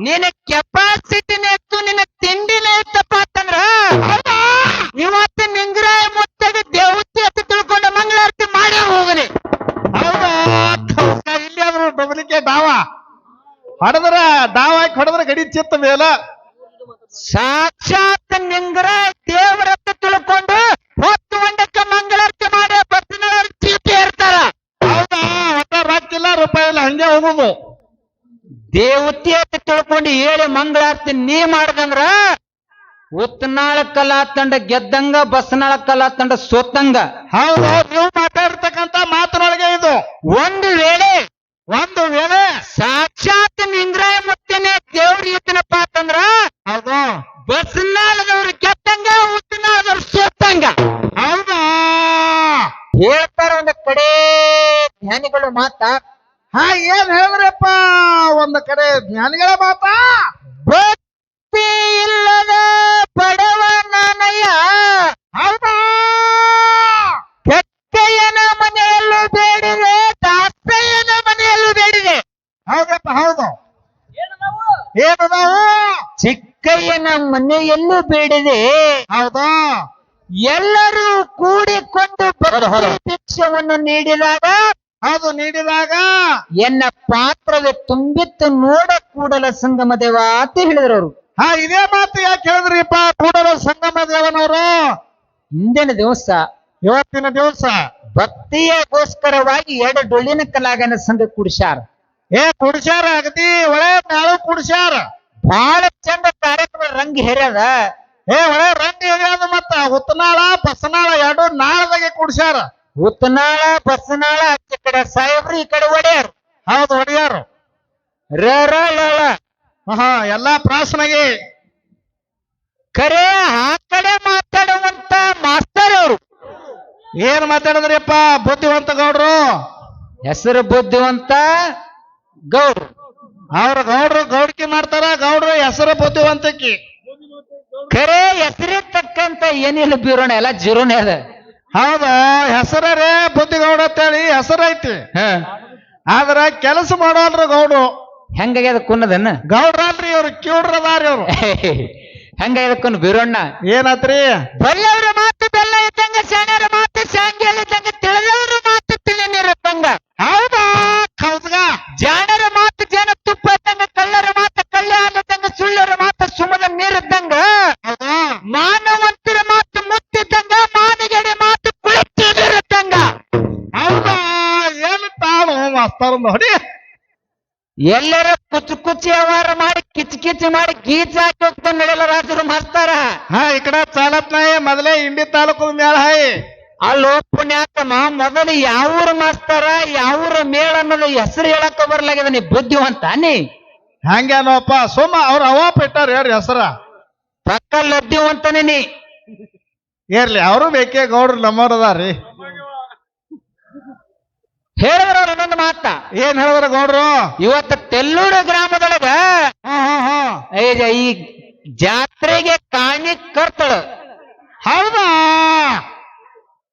ನಿನ್ನ ಕೆಪಾಸಿಟಿನೇ ಇತ್ತು, ನಿನ್ನ ತಿಂಡಿನೇ ಇತ್ತಪ್ಪ ಅಂತಂದ್ರ ಇವತ್ತು ನಿಂಗರಾಯ ಮುತ್ತಾಗ ದೇವತೆ ಅಂತ ತಿಳ್ಕೊಂಡ ಮಂಗಳಾರತಿ ಮಾಡೇ ಹೋಗಲಿ. ಹೌದಾ ಇಲ್ಲಿ ಆದ್ರು ಡೊಬಲಿಕೆ ಡಾವ ಹೊಡೆದ್ರ ಡಾವ ಹಾಕಿ ಹೊಡೆದ್ರ ಗಡಿ ಚಿತ್ತ ಮೇಲ ಸಾಕ್ಷಾತ್ ನಿಂಗರಾಯ ದೇವರತ್ತ ತಿಳ್ಕೊಂಡು ಹೊತ್ತು ಒಂದಕ್ಕೆ ಮಂಗಳಾರತಿ ಮಾಡಿ ಬಸ್ಸಿನ ಚೀಟಿ ಇರ್ತಾರ. ಹೌದಾ ಒಟ್ಟ ರೊಕ್ಕಿಲ್ಲ ರೂಪಾಯಿ ಇಲ್ಲ ಹಂಗೆ ಹೋಗುದು. ದೇವತೆ ಅಂತ ತಿಳ್ಕೊಂಡು ಹೇಳಿ ಮಂಗಳಾರತಿ ನೀ ಮಾಡ್ದಂದ್ರ ಉತ್ತನಾಳ ಕಲಾ ತಂಡ ಗೆದ್ದಂಗ, ಬಸ್ನಾಳ ಕಲಾ ತಂಡ ಸೋತಂಗ. ಹೌದು ನೀವು ಮಾತಾಡ್ತಕ್ಕಂತ ಮಾತಿನೊಳಗೆ ಇದು. ಒಂದು ವೇಳೆ ಸಾಕ್ಷಾತ್ ನಿಂಗರಾಯ ಮುತ್ತೇನೆ ದೇವ್ರ ಇದ್ದನಪ್ಪ ಅಂತಂದ್ರ ಹೌದು ಬಸ್ನಾಳದವ್ರು ಗೆದ್ದಂಗ, ಉತ್ತನಾಳದವ್ರು ಸೋತಂಗ. ಹೌದಾ ಹೇಳ್ತಾರ ಒಂದ್ ಕಡೆ ಜ್ಞಾನಿಗಳು ಮಾತಾ. ಹಾ ಏನ್ ಹೇಳಿದ್ರಪ್ಪ ಒಂದ್ ಕಡೆ ಜ್ಞಾನಿಗಳ ಮಾತಾ. ಭಕ್ತಿ ಇಲ್ಲದ ಬಡವ ನಾನಯ್ಯ, ಹೌದಾ ಕೆಟ್ಟಯ್ಯನ ಮನೆಯಲ್ಲೂ ಬೇಡಿದೆ, ದಾಸಯ್ಯನ ಮನೆಯಲ್ಲೂ ಬೇಡಿದೆ. ಹೌದಪ್ಪ ಹೌದು ಏನು ನಾವು ಚಿಕ್ಕಯ್ಯನ ಮನೆಯಲ್ಲೂ ಬೇಡಿದೆ. ಹೌದಾ ಎಲ್ಲರೂ ಕೂಡಿಕೊಂಡು ಭಿಕ್ಷವನ್ನು ನೀಡಿದಾಗ ಅದು ನೀಡಿದಾಗ ಎನ್ನ ಪಾತ್ರವೇ ತುಂಬಿತ್ತು ನೋಡ ಕೂಡಲ ಸಂಗಮ ದೇವ ಅಂತ ಹೇಳಿದ್ರು ಅವರು. ಹಾ ಇದೇ ಮಾತು ಯಾಕೆ ಹೇಳಿದ್ರಿಪ್ಪ ಕೂಡಲ ಸಂಗಮ ದೇವನವರು? ಹಿಂದಿನ ದಿವಸ ಇವತ್ತಿನ ದಿವಸ ಭಕ್ತಿಯಗೋಸ್ಕರವಾಗಿ 2 ಡೊಳ್ಳಿನ ಕಲಾಗನ ಸಂಘ ಕುಡಿಸ್ಯಾರ. ಕುಡಿಸ್ಯಾರ, ಅಗದಿ ಒಳ್ಳೆ ನಾಳು ಕುಡಿಸ್ಯಾರ. ಬಹಳ ಚಂದ ಕಾರ್ಯಕ್ರಮ ರಂಗ್ ಹೆರ್ಯದ. ಒಳ್ಳೆ ರಂಗ್ ಹೇಳ್ಯಾದ. ಮತ್ತ ಉತ್ತನಾಳ ಬಸನಾಳ 2 ನಾಳದಾಗೆ ಕುಡಿಸ್ಯಾರ. ಉತ್ತನಾಳ ಬಸನಾಳ ಆಚೆ ಕಡೆ ಸಾಹೇಬ್ರು, ಈ ಕಡೆ ಒಡೆಯರು. ಹೌದು ಒಡೆಯಾರು. ಹಾ ಎಲ್ಲಾ ಪ್ರಾಸನಾಗೆ ಖರೆ ಆ ಕಡೆ ಮಾತಾಡುವಂತ ಮಾಸ್ತರ್ ಅವರು. ಏನ್ ಮಾತಾಡಿದ್ರಿಪ್ಪ ಬುದ್ಧಿವಂತ ಗೌಡ್ರು? ಹೆಸರು ಬುದ್ಧಿವಂತ ಗೌಡ್ರು. ಅವ್ರ ಗೌಡ್ರು ಗೌಡ್ಕಿ ಮಾಡ್ತಾರ, ಗೌಡ್ರು ಹೆಸರು ಬುದ್ಧಿವಂತಕಿ. ಖರೆ ಹೆಸರಿಗೆ ತಕ್ಕಂತ ಏನಿಲ್ಲ ಬೀರೋಣ, ಎಲ್ಲ ಜೀರೋನೇ ಅದ. ಹೌದು ಹೆಸರೇ ಬುದ್ಧಿಗೌಡ ಅಂತೇಳಿ ಹೆಸರೈತಿ. ಆದ್ರ ಕೆಲಸ ಮಾಡೋಲ್ರಿ ಗೌಡ್ರು. ಹೆಂಗಾಗ್ಯದ ಕುನ್ನದನ್ನ ಗೌಡ್ರಲ್ರಿ ಇವ್ರು ಕಿವ್ರದಾರಿ ಅವ್ರು. ಹಂಗಾಗ್ಯದ ಕುನ್ನ ಬೀರೋಣ್ಣ. ಏನತ್ರಿ? ಬಲ್ಲವ್ರ ಮಾತು ಬೆಲ್ಲ ಇದ್ದಂಗ, ಶಾಣ್ಯರ ಮಾತು ಶಾಂಗ್ಯ ಇದ್ದಂಗ, ತಿಳಿದವ್ರ ಮಾತು ತಿಳಿ ನೀರಿದ್ದಂಗ. ಹೌದಾ ಹೌದ್ಗ ಜಾಣರ ಮಾತು ಜನ ತುಪ್ಪ ಇದ್ದಂಗ, ಕಳ್ಳರ ಮಾತು ಕಳ್ಳಿ ಹಾಲಿದ್ದಂಗ, ಸುಳ್ಳರ ಮಾತು ಸುಮದ ನೀರಿದ್ದಂಗ, ಮಾನವಂತರ ಮಾತು ಮುತ್ತಿದ್ದಂಗ, ಮಾನಗಡೆ ಮಾತು ಕುಳಿತು ನೀರಿದ್ದಂಗ. ಹೌದಾ ಏನು ತಾನು ಮಾಸ್ತರ ನೋಡಿ ಎಲ್ಲರ ಕುಚ್ಚು ಕುಚ್ಚಿ ವ್ಯವಹಾರ ಮಾಡಿ ಕಿಚ್ಚು ಕಿಚ್ಚು ಮಾಡಿ ಗೀಚ್ ಹಾಕಿ ಹೋಗ್ತಾನೆ ನಡೆಯಲ್ಲ ರಾಜರು ಮಾಸ್ತಾರ. ಹಾ ಈ ಕಡೆ ಚಾಲತ್ನಾಯಿ ಮೊದಲೇ ಇಂಡಿ ತಾಲೂಕು ಮೇಳ ಹಾಯಿ. ಅಲ್ಲೋ ಪುಣ್ಯಾತಮ್ಮ, ಮೊದಲು ಯಾವೂರ ಮಾಸ್ತಾರ ಯಾವೂರ ಮೇಳ ಅನ್ನೋದು ಹೆಸರು ಹೇಳಕ್ಕ ಬರ್ಲಾಗ್ಯದ. ನೀ ಬುದ್ಧಿವಂತ ನೀ ಹಂಗೇನೋಪ್ಪ ಸುಮ್ಮ ಅವ್ರ ಅವಾಪ ಇಟ್ಟಾರ ಹೇಳ್ರಿ ಹೆಸರ. ಪಕ್ಕ ಲಬ್ಧಿವಂತನೇ ನೀ. ಇರ್ಲಿ ಅವರು ಬೇಕೇ ಗೌಡ್ರು ನಮ್ಮವ್ರದಾರಿ. ಹೇಳಿದ್ರ ಅವ್ರು ಇನ್ನೊಂದು ಮಾತ. ಏನ್ ಹೇಳಿದ್ರ ಗೌಡ್ರು? ಇವತ್ತು ತೆಲ್ಲೂರು ಗ್ರಾಮದೊಳಗ ಈ ಜಾತ್ರೆಗೆ ಕಾಣಿ ಕರ್ತಳ. ಹೌದಾ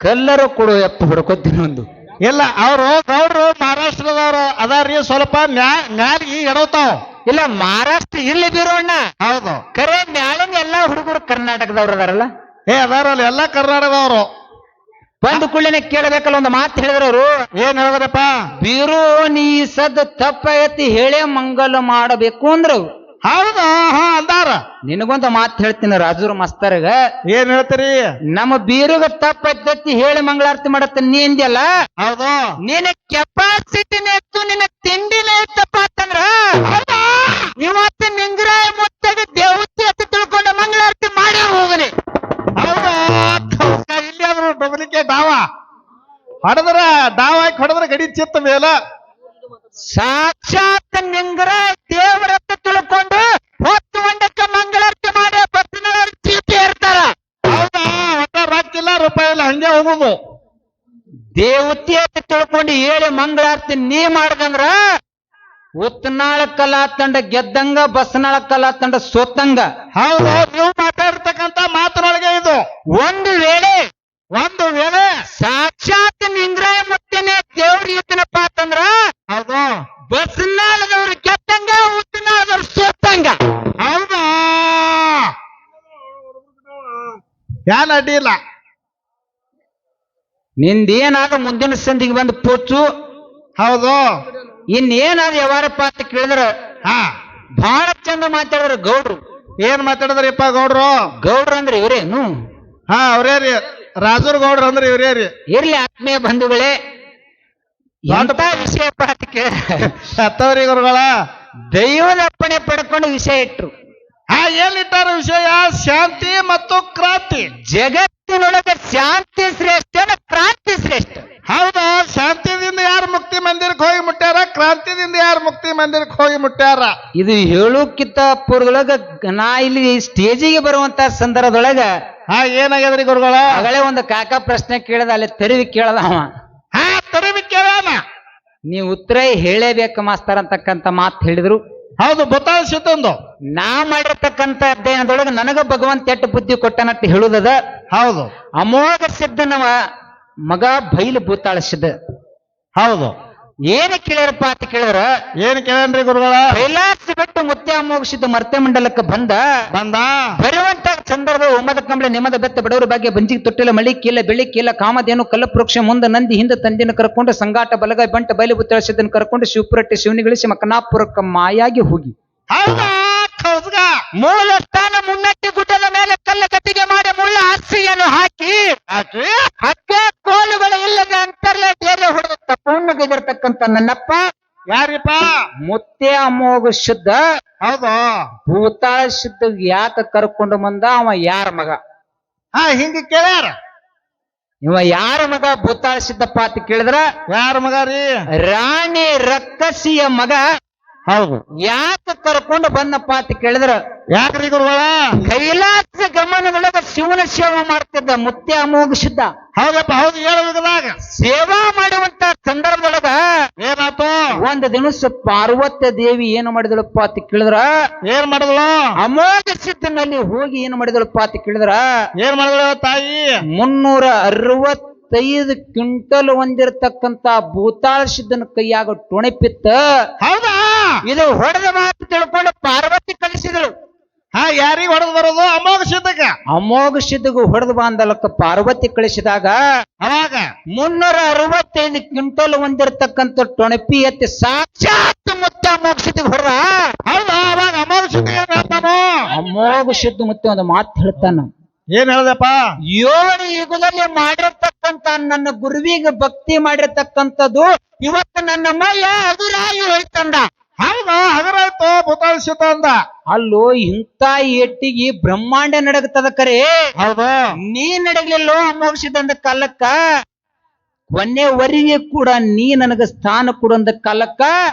ಕಲ್ಲರು ಕೊಡು ಎತ್ತು ಹುಡ್ಕೋತೀನಿ ಒಂದು. ಇಲ್ಲ ಅವರು ಗೌಡ್ರು ಮಹಾರಾಷ್ಟ್ರದವ್ರು ಅದಾರಿ, ಸ್ವಲ್ಪ ಮ್ಯಾಲಿಗೆ ಎಡವ್ತಾವ. ಇಲ್ಲ ಮಹಾರಾಷ್ಟ್ರ ಇರ್ಲಿ ಬೀರೋಣ್ಣ. ಹೌದು ಕರೆ ಮ್ಯಾಲಿನ ಎಲ್ಲಾ ಹುಡುಗರು ಕರ್ನಾಟಕದವ್ರು ಅದಾರಲ್ಲ. ಅದಾರಲ್ಲ ಎಲ್ಲ ಕರ್ನಾಟಕದವರು. ಬಂದು ಕುಳ್ಳಿನ ಕೇಳಬೇಕಲ್ಲ ಒಂದು ಮಾತು ಹೇಳಿದ್ರವ್ರು. ಏನ್ ಹೇಳಿದ್ರಪ್ಪ? ಬೀರು ನೀ ಸದ್ ತಪ್ಪಾಗತಿ ಹೇಳೇ ಮಂಗಲ ಮಾಡಬೇಕು ಅಂದ್ರು. ಹೌದಾ ಹಾ ಅಂದಾರ. ನಿನಗೊಂದು ಮಾತು ಹೇಳ್ತೀನಿ ರಾಜೂರ್ ಮಾಸ್ತರ್ಗ. ಏನ್ ಹೇಳ್ತೀರಿ? ನಮ್ಮ ಬೀರುಗ ತಪ್ಪೈತಿ ಹೇಳಿ ಮಂಗಳಾರತಿ ಮಾಡತ್ತ ನೀ ಅಂದ್ಯಲ್ಲ. ಹೌದು ನಿನ್ನ ಕೆಪಾಸಿಟಿನೇ ಇತ್ತು, ನಿನ್ನ ತಿಂಡಿನೇ ಇತ್ತಪ್ಪ ಅಂತಂದ್ರ ಇವತ್ತು ನಿಂಗರಾಯ ಮುತ್ತಾಗ ದೇವತೆ ಅಂತ ತಿಳ್ಕೊಂಡ ಮಂಗಳಾರತಿ ಮಾಡೇ ಹೋಗಲಿ. ಹೌದಾ ಇಲ್ಲಿ ಆದ್ರು ಡೊಬಲಿಕೆ ಡಾವ ಹೊಡೆದ್ರ ಡಾವ ಹಾಕಿ ಹೊಡೆದ್ರ ಗಡಿ ಚಿತ್ತ ಮೇಲ ಸಾಕ್ಷಾತ್ ನಿಂಗರಾಯ ದೇವರತ್ತ ತಿಳ್ಕೊಂಡು ಹೊತ್ತು ಒಂದಕ್ಕೆ ಮಂಗಳಾರತಿ ಮಾಡಿ ಬಸ್ಸಿನ ಚೀಟಿ ಇರ್ತಾರ. ಹೌದಾ ಒಟ್ಟ ರೊಕ್ಕಿಲ್ಲ ರೂಪಾಯಿ ಇಲ್ಲ ಹಂಗೆ ಹೋಗುದು. ದೇವತೆ ಅಂತ ತಿಳ್ಕೊಂಡು ಹೇಳಿ ಮಂಗಳಾರತಿ ನೀ ಮಾಡ್ದಂದ್ರ ಉತ್ತನಾಳ ಕಲಾ ತಂಡ ಗೆದ್ದಂಗ, ಬಸ್ನಾಳ ಕಲಾ ತಂಡ ಸೋತಂಗ. ಹೌದು ನೀವು ಮಾತಾಡ್ತಕ್ಕಂತ ಮಾತಿನೊಳಗೆ ಇದು. ಒಂದು ವೇಳೆ ಸಾಕ್ಷಾತ್ ನಿಂಗರಾಯ ಮುತ್ತೇನೆ ದೇವ್ರ ಇದ್ದನಪ್ಪ ಅಂತಂದ್ರ ಹೌದು ಬಸ್ನಾಳದವ್ರು ಗೆದ್ದಂಗ, ಉತ್ತನಾಳದವ್ರು ಸೋತಂಗ. ಏನ್ ಅಡ್ಡಿ ಇಲ್ಲ. ನಿಂದೇನಾದ ಮುಂದಿನ ಸಂದಿಗೆ ಬಂದು ಪೋಚು. ಹೌದು. ಇನ್ನೇನಾದ ಯಾವಾರಪ್ಪ ಅಂತ ಕೇಳಿದ್ರ ಹಾ ಬಹಳ ಚಂದ ಮಾತಾಡಿದ್ರ ಗೌಡ್ರು. ಏನ್ ಮಾತಾಡಿದ್ರಿಪ್ಪ ಗೌಡ್ರು? ಗೌಡ್ರು ಅಂದ್ರೆ ಇವರೇನು? ಹಾ ಅವರೇ ರೀ, ರಾಜೂರ್ ಗೌಡ್ರು ಅಂದ್ರೆ ಇವರೇ ರೀ. ಇರ್ಲಿ ಆತ್ಮೀಯ ಬಂಧುಗಳೇ, ಎಂತ ವಿಷಯಪ್ಪ ಅಂತ ಕೇಳಿದ್ರ ಸತ್ತವ್ರಿ ಗುರುಗಳ ದೈವದ ಅಪ್ಪಣೆ ಪಡ್ಕೊಂಡು ವಿಷಯ ಇಟ್ರು. ಹಾ ಏನಿಟ್ಟಾರ ವಿಷಯ? ಶಾಂತಿ ಮತ್ತು ಕ್ರಾಂತಿ. ಜಗತ್ತಿನೊಳಗೆ ಶಾಂತಿ ಶ್ರೇಷ್ಠ, ಕ್ರಾಂತಿ ಶ್ರೇಷ್ಠ. ಹೌದಾ? ಶಾಂತಿದಿಂದ ಯಾರು ಮುಕ್ತಿ ಮಂದಿರಕ್ಕೆ ಹೋಗಿ ಮುಟ್ಟ್ಯಾರ, ಕ್ರಾಂತಿದಿಂದ ಯಾರು ಮುಕ್ತಿ ಮಂದಿರಕ್ಕೆ ಹೋಗಿ ಮುಟ್ಟ್ಯಾರ. ಇದು ಹೇಳೋಕ್ಕಿಂತ ಪೂರ್ವದೊಳಗ ನಾ ಇಲ್ಲಿ ಸ್ಟೇಜಿಗೆ ಬರುವಂತ ಸಂದರ್ಭದೊಳಗ ಹಾ ಏನಾಗ್ಯದ್ರಿ ಗುರುಗಳ? ಆಗಲೇ ಒಂದು ಕಾಕ ಪ್ರಶ್ನೆ ಕೇಳದ, ಅಲ್ಲಿ ತೆರವಿ ಕೇಳದ ಅವ. ಹಾ ತರವಿ ಕೇಳೋಣ. ನೀವು ಉತ್ತರ ಹೇಳೇಬೇಕು ಮಾಸ್ತರ್ ಅಂತಕ್ಕಂತ ಮಾತು ಹೇಳಿದ್ರು. ಹೌದು, ಗೊತ್ತಾಗ್ಸಿತ್ತಂದು. ನಾ ಮಾಡಿರ್ತಕ್ಕಂಥ ಅಧ್ಯಯನದೊಳಗೆ ನನಗ ಭಗವಂತ ಎಟ್ಟು ಬುದ್ಧಿ ಕೊಟ್ಟನಟ್ಟು ಹೇಳುದದ. ಹೌದು. ಅಮೋಘ ಸಿದ್ಧನವ ಮಗ ಬೈಲು ಭೂತಾಳಿಸಿದ. ಹೌದು. ಏನ ಕೇಳ್ಯಾರಪ್ಪ ಅಂತ ಕೇಳಿದ್ರ, ಏನ್ ಕೇಳನ್ರಿ ಗುರುಗಳ? ಕೈಲಾಸ ಬಿಟ್ಟು ಮುತ್ಯ ಅಮೋಘ ಸಿದ್ಧ ಮರ್ತ್ಯ ಮಂಡಲಕ್ಕೆ ಬಂದ ಬರುವಂತ ಸಂದರ್ಭ ಒಮ್ಮದ ಕಂಬಳೆ ನಿಮದ ಬೆತ್ತ ಬಡವರ ಬಗ್ಗೆ ಬಂಜಿಗೆ ತೊಟ್ಟಿಲ್ಲ ಮಳಿ ಕೀಲ ಬೆಳಿ ಕೀಲ ಕಾಮಧೇನು ಕಲ್ಲಪೃಕ್ಷ ಮುಂದೆ ನಂದಿ ಹಿಂದೆ ತಂದಿನ ಕರ್ಕೊಂಡು ಸಂಗಾಟ ಬಲಗೈ ಬಂಟ ಬಯಲು ಭೂತಾಳಿಸಿದ್ದನ್ನು ಕರ್ಕೊಂಡು ಶಿವಪುರಟ್ಟೆ ಶಿವನಿಗಳಿಸಿ ಮಕನಾಪುರಕ್ಕೆ ಮಾಯಾಗಿ ಹೋಗಿ ಮೂಲ ಸ್ಥಾನ ಮುನ್ನಟ್ಟಿ ಗುಡ್ಡದ ಮೇಲೆ ಕಲ್ಲ ಕಟ್ಟಿಗೆ ಮಾಡಿ ಮುಳ್ಳ ಹಾಸಿಗೆಯನ್ನು ಹಾಕಿ ಹಗ್ಗ ಕೋಲುಗಳು ಇಲ್ಲದ ಅಂತರ್ಲೆ ಬೇರೆ ಹೊಡೆದ ತಪ್ಪಣ್ಣಗಿದಿರ್ತಕ್ಕಂಥ ನನ್ನಪ್ಪ ಯಾರಿಪ್ಪ? ಮುತ್ತೆ ಅಮೋಘ ಶುದ್ಧ. ಹೌದು. ಭೂತಾಳ ಶುದ್ಧ ಯಾಕ ಕರ್ಕೊಂಡು ಬಂದ? ಅವ ಯಾರ ಮಗ? ಹಾ ಹಿಂಗ ಕೇಳ್ಯಾರ. ಇವ ಯಾರ ಮಗ ಭೂತಾಳ ಸಿದ್ದಪ್ಪ ಅಂತ ಕೇಳಿದ್ರ, ಯಾರ ಮಗ ರೀ? ರಾಣಿ ರಕ್ಕಸಿಯ ಮಗ. ಹೌದು. ಯಾಕ ಕರ್ಕೊಂಡು ಬಂದಪ್ಪ ಅಂತ ಕೇಳಿದ್ರ, ಯಾಕ್ರಿ ಗುರುಗಳ? ಕೈಲಾಸ ಗಮನದೊಳಗ ಶಿವನ ಸೇವಾ ಮಾಡ್ತಿದ್ದ ಮುತ್ತೆ ಅಮೋಘ ಸಿದ್ಧ. ಹೌದಪ್ಪ, ಹೌದು. ಹೇಳುವಾಗ ಸೇವಾ ಮಾಡುವಂತ ಸಂದರ್ಭದೊಳಗ ಏನಾಯ್ತು? ಒಂದ್ ದಿವಸ ಪಾರ್ವತ್ಯ ದೇವಿ ಏನು ಮಾಡಿದಳಪ್ಪ ಅಂತ ಕೇಳಿದ್ರ, ಏನ್ ಮಾಡಿದಳು? ಅಮೋಘ ಸಿದ್ಧನಲ್ಲಿ ಹೋಗಿ ಏನು ಮಾಡಿದಳಪ್ಪ ಅಂತ ಕೇಳಿದ್ರ, ಏನ್ ಮಾಡಿದಳು ತಾಯಿ? 365 ಕ್ವಿಂಟಲ್ ಹೊಂದಿರತಕ್ಕಂತ ಭೂತಾಳ ಸಿದ್ಧನ ಕೈಯಾಗ ಟೊಣೆಪಿತ್ತ. ಹೌದಾ? ಇದು ಹೊಡೆದ ಮಾತು ತಿಳ್ಕೊಂಡು ಪಾರ್ವತಿ ಕಳಿಸಿದಳು. ಹಾ ಯಾರಿಗೆ ಹೊಡೆದು ಬರೋದು? ಅಮೋಘ ಸಿದ್ಧಕ್ಕ. ಅಮೋಘ ಸಿದ್ಧಗೂ ಹೊಡೆದು ಬಾಂದಲಕ್ಕ ಪಾರ್ವತಿ ಕಳಿಸಿದಾಗ ಅವಾಗ 365 ಕ್ವಿಂಟಲ್ ಹೊಂದಿರತಕ್ಕಂತ ಟೊಣಪಿ ಎತ್ತಿ ಸಾಕ್ಷಾತ್ ಮುತ್ತ ಅಮೋಘ ಸಿದ್ಧಗೆ ಹೊಡೆದ. ಹೌದಾ? ಅವಾಗ ಅಮೋಘ ಸಿದ್ಧ ಏನ್ ಹೇಳ್ತಾನು? ಅಮೋಘ ಸಿದ್ಧ ಮತ್ತೆ ಒಂದು ಮಾತು ಹೇಳ್ತಾನ. ಏನ್ ಹೇಳ್ದಪ್ಪ? 7 ಯುಗದಲ್ಲಿ ಮಾಡಿರ್ತಕ್ಕಂತ ನನ್ನ ಗುರುವಿಗೆ ಭಕ್ತಿ ಮಾಡಿರ್ತಕ್ಕಂಥದ್ದು ಇವತ್ತು ನನ್ನ ಮೈಯ ಹಗುರಾಗಿ ಹೋಯ್ತಂದ. ಹೌದಾ? ಹಗರಾಯ್ತು ಭೂತಾಳ ಸಿದ್ಧ ಅಂದ. ಅಲ್ಲೋ ಇಂಥ ಎಟ್ಟಿಗೆ ಬ್ರಹ್ಮಾಂಡ ನಡಗತದ ಕರೆ. ಹೌದು. ನೀ ನಡಗಲಿಲ್ಲೋ ಅಮೋಘ ಸಿದ್ಧ ಅಂದ ಕಾಲಕ್ಕ, ಕೊನೆವರೆಗೆ ಕೂಡ ನೀ ನನಗ ಸ್ಥಾನ ಕೊಡಂದ ಕಾಲಕ್ಕ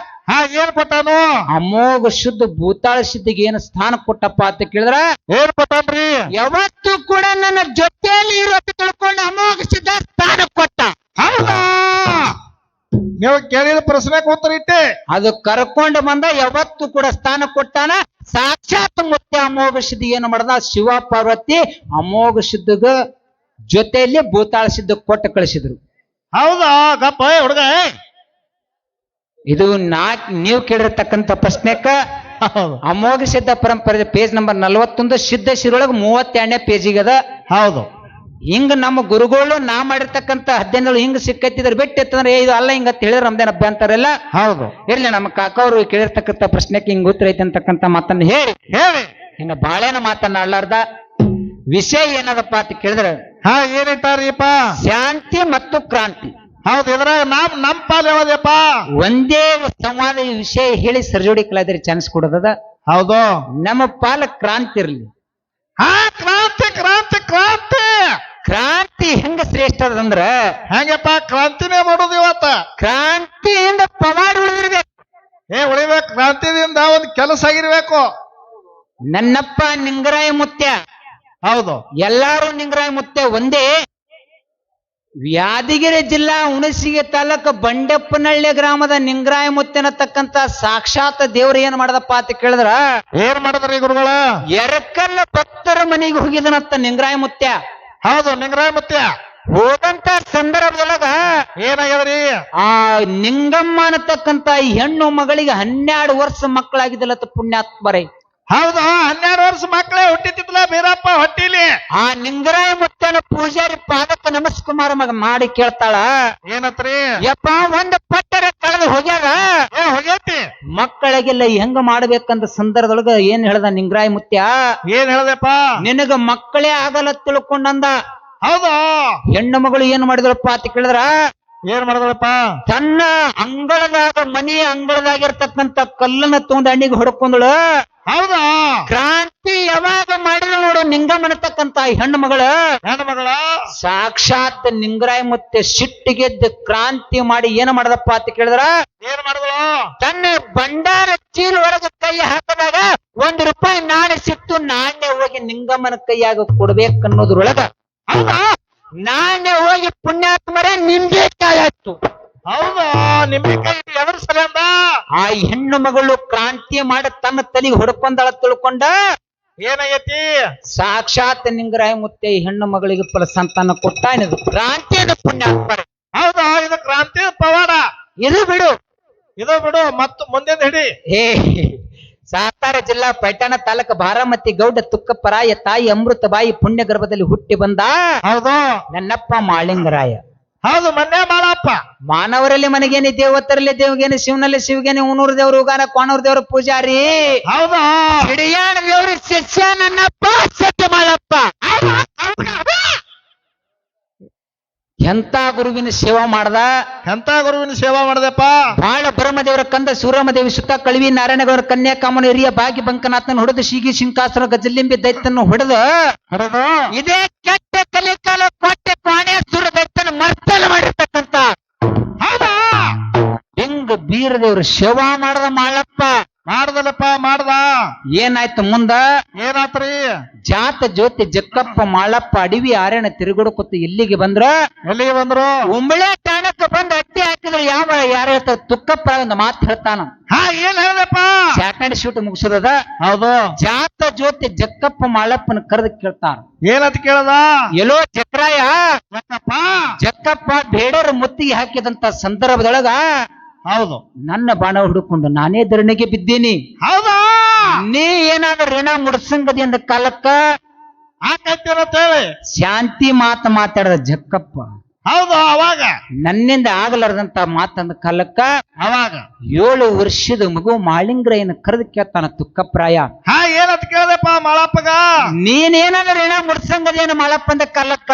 ಹಾ ಏನ್ ಕೊಟ್ಟಾನು? ಅಮೋಘ ಶುದ್ಧ ಭೂತಾಳ ಸಿದ್ಧಿಗೆ ಏನು ಸ್ಥಾನ ಕೊಟ್ಟಪ್ಪ ಅಂತ ಕೇಳಿದ್ರ, ಏನ್ ಕೊಟ್ಟಾನ್ರಿ? ಯಾವತ್ತು ಕೂಡ ನನ್ನ ಜೊತೆಯಲ್ಲಿ ಇರೋದು ತಿಳ್ಕೊಂಡು ಅಮೋಘ ಸಿದ್ಧ ಸ್ಥಾನ ಕೊಟ್ಟ. ಹೌದಾ? ನೀವು ಕೇಳಿದ ಪ್ರಶ್ನೆಗೆ ಉತ್ತರ ಇಟ್ಟೆ. ಅದು ಕರ್ಕೊಂಡು ಬಂದ ಯಾವತ್ತು ಕೂಡ ಸ್ಥಾನ ಕೊಟ್ಟಾನ. ಸಾಕ್ಷಾತ್ ಮುತ್ಯ ಅಮೋಘ ಸಿದ್ಧ ಏನು ಮಾಡ್ದ? ಶಿವ ಪಾರ್ವತಿ ಅಮೋಘ ಸಿದ್ಧಗ ಜೊತೆಯಲ್ಲಿ ಭೂತಾಳ ಸಿದ್ಧ ಕೊಟ್ಟು ಕಳಿಸಿದ್ರು. ಹೌದಾ? ಗಪ್ಪ ಹುಡುಗ. ಇದು ನೀವು ಕೇಳಿರ್ತಕ್ಕಂಥ ಪ್ರಶ್ನೆಕ ಅಮೋಘ ಸಿದ್ಧ ಪರಂಪರೆ ಪೇಜ್ ನಂಬರ್ 41 ಸಿದ್ಧ ಶಿರೊಳಗೆ 32ನೇ ಪೇಜಿಗದ. ಹೌದು. ಹಿಂಗ ನಮ್ಮ ಗುರುಗಳು ನಾ ಮಾಡಿರ್ತಕ್ಕಂಥ ಅಧ್ಯಯನಗಳು ಹಿಂಗ ಸಿಕ್ಕತ್ತಿದ್ರೆ ಬಿಟ್ಟು ಎತ್ತಂದ್ರೆ ಇದು ಅಲ್ಲ ಹಿಂಗ ಹೇಳಿದ್ರೆ ನಮ್ದೇನ ಅಭ್ಯಂತರಲ್ಲ. ಹೌದು. ಇರ್ಲಿ ನಮ್ಮ ಕಾಕವ್ರು ಕೇಳಿರ್ತಕ್ಕಂಥ ಪ್ರಶ್ನೆಗೆ ಹಿಂಗ ಉತ್ತರ ಐತೆ ಅಂತಕ್ಕಂಥ ಮಾತನ್ನ ಹೇಳಿ ಇನ್ನು ಬಾಳೆನ ಮಾತನ್ನ ಆಡ್ಲಾರ್ದ ವಿಷಯ ಏನದಪ್ಪ ಅಂತ ಕೇಳಿದ್ರೆ, ಹಾ ಏನಿಟ್ಟಾರಿಪ್ಪ? ಶಾಂತಿ ಮತ್ತು ಕ್ರಾಂತಿ. ಹೌದು. ಇದ್ರಾಗ ನಮ್ ಪಾಲ್ ಯಾವ್ದಪ್ಪ? ಒಂದೇ ಸಂವಾದ ಈ ವಿಷಯ ಹೇಳಿ ಸರ್ಜೋಡಿ ಕಲಾವಿದರಿಗೆ ಚಾನ್ಸ್ ಕೊಡೋದದ. ಹೌದು. ನಮ್ಮ ಪಾಲ ಕ್ರಾಂತಿ ಇರ್ಲಿ. ಹಾ ಕ್ರಾಂತಿ ಕ್ರಾಂತಿ ಕ್ರಾಂತಿ ಕ್ರಾಂತಿ ಹೆಂಗ ಶ್ರೇಷ್ಠ ಅದಂದ್ರ, ಹೆಂಗಪ್ಪ? ಕ್ರಾಂತಿನೇ ಮಾಡೋದು ಇವತ್ತ. ಕ್ರಾಂತಿಯಿಂದ ಪವಾಡ ಉಳಿದಿರ್ಬೇಕು. ಉಳಿಬೇಕು. ಕ್ರಾಂತಿದಿಂದ ಒಂದು ಕೆಲಸ ಆಗಿರ್ಬೇಕು. ನನ್ನಪ್ಪ ನಿಂಗರಾಯ ಮುತ್ಯ. ಹೌದು. ಎಲ್ಲಾರು ನಿಂಗರಾಯ ಮುತ್ಯ ಒಂದೇ. ಯಾದಗಿರಿ ಜಿಲ್ಲಾ ಹುಣಸಿಗೆ ತಾಲೂಕು ಬಂಡೆಪ್ಪನಹಳ್ಳಿ ಗ್ರಾಮದ ನಿಂಗರಾಯ ಮುತ್ಯನತಕ್ಕಂತ ಸಾಕ್ಷಾತ್ ದೇವ್ರು ಏನ್ ಮಾಡದಪ್ಪ ಅಂತ ಕೇಳಿದ್ರ, ಏನ್ ಮಾಡಿದ್ರಿ ಗುರುಗಳ? ಎರಕಲ್ಲ ಭಕ್ತರ ಮನೆಗೆ ಹೋಗಿದನತ್ತ ನಿಂಗರಾಯ ಮುತ್ಯ. ಹೌದು. ನಿಂಗರಾಯ ಮುತ್ಯ ಹೋದಂತ ಸಂದರ್ಭದೊಳಗ ಏನಾಗ್ಯದ್ರಿ? ಆ ನಿಂಗಮ್ಮ ಅನ್ನತಕ್ಕಂತ ಹೆಣ್ಣು ಮಗಳಿಗೆ 12 ವರ್ಷ ಮಕ್ಕಳಾಗಿದ್ದಲತ್ತ ಪುಣ್ಯಾತ್ಮರೇ. ಹೌದು 12 ವರ್ಷ ಮಕ್ಕಳೇ ಹುಟ್ಟಿತಿದ್ಲ ಬೀರಪ್ಪ ಹೊಟ್ಟಿಲಿ. ಆ ನಿಂಗರಾಯ ಮುತ್ತನ ಪೂಜಾರಿ ಪಾದಕ್ಕೆ ನಮಸ್ಕಾರ ಮಾಡಿ ಕೇಳ್ತಾಳ, ಏನತ್ರಿ? ಯಪ್ಪ ಒಂದ್ ಪಟ್ಟರ ಕಳೆದು ಹೋಗ್ಯಾರ, ಹೋಗೈತಿ. ಮಕ್ಕಳಿಗೆಲ್ಲ ಹೆಂಗ ಮಾಡ್ಬೇಕಂತ ಸಂದರ್ಭದೊಳಗ ಏನ್ ಹೇಳ್ದ ನಿಂಗರಾಯ ಮುತ್ಯ? ಏನ್ ಹೇಳ್ದಪ್ಪ? ನಿನಗ ಮಕ್ಕಳೇ ಆಗಲ್ಲ ತಿಳ್ಕೊಂಡಂದ. ಹೌದು. ಹೆಣ್ಣು ಮಗಳು ಏನ್ ಮಾಡಿದ್ರಪ್ಪ ಅಂತ ಕೇಳಿದ್ರ, ಏನ್ ಮಾಡಿದ್ರಪ್ಪ? ತನ್ನ ಅಂಗಳದಾಗ ಮನೆಯ ಅಂಗಳದಾಗಿರ್ತಕ್ಕಂತ ಕಲ್ಲನ್ನ ತಗೊಂಡು ಅಣ್ಣಿಗೆ ಹೊಡ್ಕೊಂಡಳು. ಹೌದಾ? ಕ್ರಾಂತಿ ಯಾವಾಗ ಮಾಡಿದ ನೋಡು ನಿಂಗಮ್ಮನತಕ್ಕಂತ ಹೆಣ್ಣು ಮಗಳ ಸಾಕ್ಷಾತ್ ನಿಂಗರಾಯ ಮತ್ತೆ ಸಿಟ್ಟಿಗೆದ್ದು ಕ್ರಾಂತಿ ಮಾಡಿ ಏನ್ ಮಾಡದಪ್ಪ ಅಂತ ಕೇಳಿದ್ರ, ಏನ್ ಮಾಡಿದಳು? ತನ್ನ ಭಂಡಾರ ಚೀಲ ಒಳಗೆ ಕೈ ಹಾಕಿದಾಗ ₹1 ನಾಣ್ಯ ಸಿಟ್ಟು, ನಾಣ್ಯ ಹೋಗಿ ನಿಂಗಮ್ಮನ ಕೈಯಾಗ ಕೊಡ್ಬೇಕನ್ನೋದ್ರೊಳಗ ನಾಣ್ಯ ಹೋಗಿ ಪುಣ್ಯಾತ್ಮರೇ ನಿಂಬೆಕಾಯಿ ಆಯ್ತು. ಹೌದಾ? ನಿಂಬೆಕಾಯಿ ಎದ್ರ ಸಲಿಂದ? ಆ ಹೆಣ್ಣು ಮಗಳು ಕ್ರಾಂತಿ ಮಾಡಿ ತನ್ನ ತಲೆಗೆ ಹೊಡ್ಕೊಂಡಳ ತಿಳ್ಕೊಂಡ. ಏನಾಗೈತಿ? ಸಾಕ್ಷಾತ್ ನಿಂಗರಾಯ ಮುತ್ತೆ ಈ ಹೆಣ್ಣು ಮಗಳಿಗೆ ಫಲ ಸಂತಾನ ಕೊಟ್ಟ. ಇದು ಕ್ರಾಂತಿಯ ಪುಣ್ಯಾತ್ಮರೇ. ಹೌದಾ? ಇದು ಕ್ರಾಂತಿ ಪವಾಡ. ಇದು ಬಿಡು ಮತ್ತು ಮುಂದೆ ಹಿಡಿ. ಸಾತಾರ ಜಿಲ್ಲಾ ಪೈಠಾಣ ತಾಲೂಕು ಬಾರಾಮತಿ ಗೌಡ ತುಕ್ಕಪ್ಪರಾಯ ತಾಯಿ ಅಮೃತಬಾಯಿ ಪುಣ್ಯ ಗರ್ಭದಲ್ಲಿ ಹುಟ್ಟಿ ಬಂದ. ಹೌದು. ನನ್ನಪ್ಪ ಮಾಳಿಂಗರಾಯ. ಹೌದು, ಮನ್ಯ ಮಾಳಪ್ಪ. ಮಾನವರಲ್ಲಿ ಮನೆಗೇನಿ, ದೇವತರಲ್ಲಿ ದೇವಗೇನಿ, ಶಿವನಲ್ಲಿ ಶಿವಗೇನಿ, ಊನೂರು ದೇವರು ಉಗಾನ, ಕೋಣೂರು ದೇವರು ಪೂಜಾರಿ. ಹೌದಾ? ಹಿಡಿಯಾಣ ದೇವ್ರ ಶಿಷ್ಯ ನನ್ನಪ್ಪ ಸತ್ಯ ಮಾಳಪ್ಪ. ಎಂತ ಗುರುವಿನ ಸೇವಾ ಮಾಡ್ದ, ಎಂತ ಗುರುವಿನ ಸೇವಾ ಮಾಡ್ದಪ್ಪ. ಬಾಳ ಬ್ರಹ್ಮದೇವರ ಕಂದ ಸೂರಮದೇವಿ ಸುತ್ತ ಕಳಿವಿ ನಾರಾಯಣಗೌರ ಕನ್ಯಾಕಾಮನ ಹಿರಿಯ ಭಾಗಿ ಬಂಕನಾಥನ ಹೊಡೆದು ಶೀಗಿ ಶಿಂಕಾಸುರ ಗಜಲಿಂಬಿ ದೈತ್ಯನ ಹೊಡೆದು ಇದೇ ಕೆಟ್ಟ ಕಲಿಕಾಲ ಕೋಟೆ ಕೋಣೇಶ್ವರ ದೈತ್ಯನ ಮರ್ತಲ ಮಾಡಿರ್ತಕ್ಕಂತ ಹೌದಾ? ಹೆಂಗ ಬೀರದೇವ್ರ ಸೇವಾ ಮಾಡದ ಮಾಳಪ್ಪ. ಮಾಡ್ದಲ್ಲಪ್ಪ, ಮಾಡ್ದ. ಏನಾಯ್ತು ಮುಂದ? ಏನಾತ್ರಿ? ಜಾತ ಜ್ಯೋತಿ ಜಕ್ಕಪ್ಪ ಮಾಳಪ್ಪ ಅಡವಿ ಆರ್ಯಣ ತಿರುಗುಡಕೊತ್ತು ಎಲ್ಲಿಗೆ ಬಂದ್ರ? ಎಲ್ಲಿಗೆ ಬಂದ್ರು? ಉಂಬಳೆ ಠಾಣಕ್ಕೆ ಬಂದು ಅಟ್ಟಿ ಹಾಕಿದ್ರೆ ಯಾರು ಹೇಳ್ತಾರ? ತುಕ್ಕಪ್ಪ ಒಂದು ಮಾತು ಹೇಳ್ತಾನ. ಏನ್ ಹೇಳ್ದಪ್ಪ? Saturday shoot ಮುಗಿಸೋದ. ಹೌದು. ಜಾತ ಜ್ಯೋತಿ ಜಕ್ಕಪ್ಪ ಮಾಳಪ್ಪನ ಕರೆದು ಕೇಳ್ತಾರ. ಏನಂತ ಕೇಳದ? ಎಲ್ಲೋ ಚಕ್ರಾಯ ಜಕ್ಕಪ್ಪ. ಜಕ್ಕಪ್ಪ ಬೇಡರ ಮುತ್ತಿಗೆ ಹಾಕಿದಂತ ಸಂದರ್ಭದೊಳಗ ಹೌದು, ನನ್ನ ಬಾಣ ಹುಡುಕೊಂಡು ನಾನೇ ಧರಣಿಗೆ ಬಿದ್ದೀನಿ. ಹೌದಾ? ನೀ ಏನಾದ್ರೂ ಋಣ ಮುಡ್ಸಂಗದಿ ಅಂದ ಕಾಲಕ್ಕ ಹಾಕಂತ ಹೇಳಿ ಶಾಂತಿ ಮಾತಾಡದ ಜಕ್ಕಪ್ಪ. ಹೌದು. ಅವಾಗ ನನ್ನಿಂದ ಆಗಲಾರದಂತ ಮಾತಂದ ಕಾಲಕ್ಕ ಅವಾಗ 7 ವರ್ಷದ ಮಗು ಮಾಳಿಂಗರಾಯನ ಕರೆದು ಕೇಳ್ತಾನ ತುಕ್ಕಪ್ರಾಯ. ಏನಂತ ಕೇಳ್ದಪ್ಪ ಮಾಳಪ್ಪಗ? ನೀನೇನಾದ್ರೂ ಋಣ ಮುಡ್ಸಂಗದೇನು ಮಾಳಪ್ಪ ಅಂದ ಕಾಲಕ್ಕ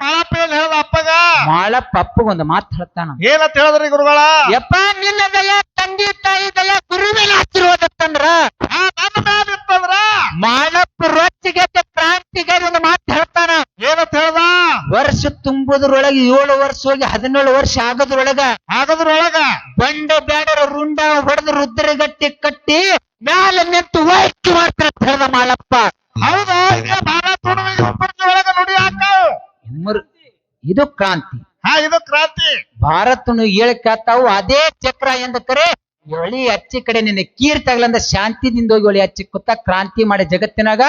ಮಾಳಪ್ಪ ಏನ್ ಹೇಳ್ದ ಅಪ್ಪಗ? ಮಾಳಪ್ಪ ಅಪ್ಪಗೊಂದು ಮಾತು ಹೇಳ್ತಾನ. ಏನಂತ ಹೇಳಿದ್ರಿ ಗುರುಗಳ? ಯಪ್ಪ ನಿನ್ನ ದಯ, ತಂದೆ ತಾಯಿ ದಯ, ಗುರುವಿನ ಆಶೀರ್ವಾದ ತಂದ್ರ ಮಾಳಪ್ಪ ರೊಚ್ಚಿಗೆ ಕ್ರಾಂತಿಗೆ ಒಂದು ಮಾತು ಹೇಳ್ತಾನ. ಏನಂತ ಹೇಳ್ದ? ವರ್ಷ ತುಂಬುದ್ರೊಳಗೆ 7 ವರ್ಷ ಹೋಗಿ 17 ವರ್ಷ ಆಗದ್ರೊಳಗ ಬಂಡ ಬ್ಯಾಡರ ರುಂಡ ಹೊಡೆದು ರುದ್ರಗಟ್ಟಿ ಕಟ್ಟಿ ಮ್ಯಾಲ ನಿಂತು ವೈಕಿ ಮಾಡ್ತಾರ ಅಂತ ಹೇಳ್ದ ಮಾಳಪ್ಪ. ಹೌದಾ? ನುಡಿ ಇದು ಕ್ರಾಂತಿ. ಇದು ಕ್ರಾಂತಿ. ಭಾರತನು ಹೇಳ್ತಾವು ಅದೇ ಚಕ್ರ ಎಂದ ಕರೆ ಒಳಿ ಹಚ್ಚಿ ಕಡೆ ನಿನ್ನ ಕೀರ್ತಾಗ್ಲಂದ ಶಾಂತಿದಿಂದ ಹೋಗಿ ಒಳಿ ಹಚ್ಚಿ ಕೂತ ಕ್ರಾಂತಿ ಮಾಡಿ ಜಗತ್ತಿನಾಗ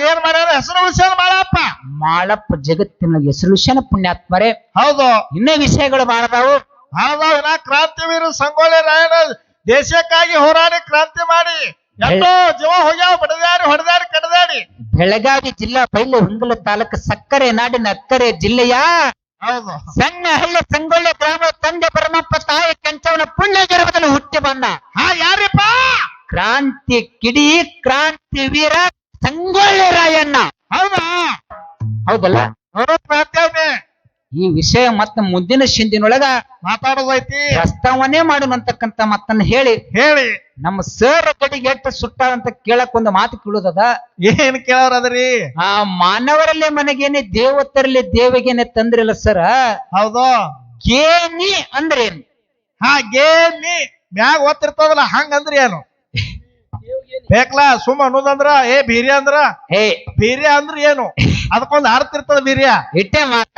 ಏನ್ ಮಾಡ್ಯಾರ? ಹೆಸರು ಉಳಿಸ್ಯಾನ ಮಾಳಪ್ಪ. ಮಾಳಪ್ಪ ಜಗತ್ತಿನಾಗ ಹೆಸರು ಪುಣ್ಯಾತ್ಮರೇ. ಹೌದು. ಇನ್ನೇ ವಿಷಯಗಳು ಬಾಳದಾವು. ಹೌದಾ? ಕ್ರಾಂತಿ ವೀರ ಸಂಗೊಳ್ಳಿ ರಾಯಣ್ಣ ದೇಶಕ್ಕಾಗಿ ಹೋರಾಡಿ ಕ್ರಾಂತಿ ಮಾಡಿ ಎಷ್ಟೋ ಜೀವ ಹೋಗ್ಯಾವ, ಹೊಡೆದಾಡಿ ಕಡದಾಡಿ. ಬೆಳಗಾವಿ ಜಿಲ್ಲಾ ಬೈಲು ಹುಂಗಲ ತಾಲೂಕು ಸಕ್ಕರೆ ನಾಡಿನ ಅಕ್ಕರೆ ಜಿಲ್ಲೆಯ ಹೌದು ಸಣ್ಣ ಹಳ್ಳಿ ಸಂಗೊಳ್ಳಿ ಗ್ರಾಮ ತಂದೆ ಪರಮಪ್ಪ ತಾಯಿ ಕೆಂಚವನ ಪುಣ್ಯ ಗರ್ಭದಲ್ಲಿ ಹುಟ್ಟಿ ಬಂದ. ಯಾರಿಪ್ಪ? ಕ್ರಾಂತಿ ಕಿಡಿ, ಕ್ರಾಂತಿ ವೀರ ಸಂಗೊಳ್ಳಿ ರಾಯಣ್ಣ. ಹೌದಲ್ಲ? ಈ ವಿಷಯ ಮತ್ತ ಮುಂದಿನ ಸಿಂಧಿನೊಳಗ ಮಾತಾಡೋದೈತಿ, ಪ್ರಸ್ತಾವನೆ ಮಾಡೋಣಂತಕ್ಕಂತ ಮತ್ತನ್ನ ಹೇಳಿ ನಮ್ಮ ಸರ್ ಗಡಿಗೆ ಎಷ್ಟು ಸುಟ್ಟ ಅಂತ ಕೇಳಕ್ ಒಂದು ಮಾತು ಕೇಳುದದ. ಏನ್ ಕೇಳೋರದ್ರಿ? ಆ ಮಾನವರಲ್ಲೇ ಮನೆಗೇನೆ, ದೇವತರಲ್ಲಿ ದೇವಗೇನೆ ತಂದ್ರಿಲ್ಲ ಸರ್. ಹೌದು. ಗೇನಿ ಅಂದ್ರೇನು? ಗೇನಿ ಮ್ಯಾಗ ಓದ್ತಿರ್ತದಲ್ಲ, ಹಂಗಂದ್ರಿ ಏನು ಬೇಕಲ್ಲ? ಸುಮ್ಮ ಅನ್ನೋದಂದ್ರ ಬೀರ್ಯ ಅಂದ್ರ ಬೀರ್ಯ ಅಂದ್ರ ಏನು? ಅದಕ್ಕೊಂದು ಅರ್ಥ ಇರ್ತದ ಬೀರ್ಯ. ಇಟ್ಟೆ ಮಾತ.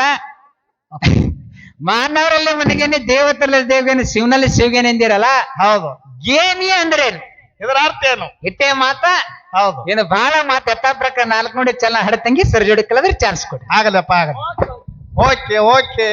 ಮಾನವರಲ್ಲಿ ಮನೆಗೇನೆ, ದೇವತರಲ್ಲಿ ದೇವಗೇನೆ, ಶಿವನಲ್ಲಿ ಶಿವಗೇನೆ ಎಂದಿರಲ್ಲ. ಹೌದು. ಗೇನಿ ಅಂದ್ರೇನು? ಇದರ ಅರ್ಥ ಏನು? ಇಟ್ಟೆ ಮಾತ. ಹೌದು. ಏನು ಬಹಳ ಮಾತು ಎತ್ತ ಪ್ರಕಾರ 4 ನೋಡಿ ಚಲ ಹಡತಂಗಿ ಸರ್ ಜೋಡಿ ಕಲದ್ರೆ ಚಾನ್ಸ್ ಕೊಡಿ. ಆಗಲ್ಲಪ್ಪ, ಆಗಲ್ಲ. ಓಕೆ.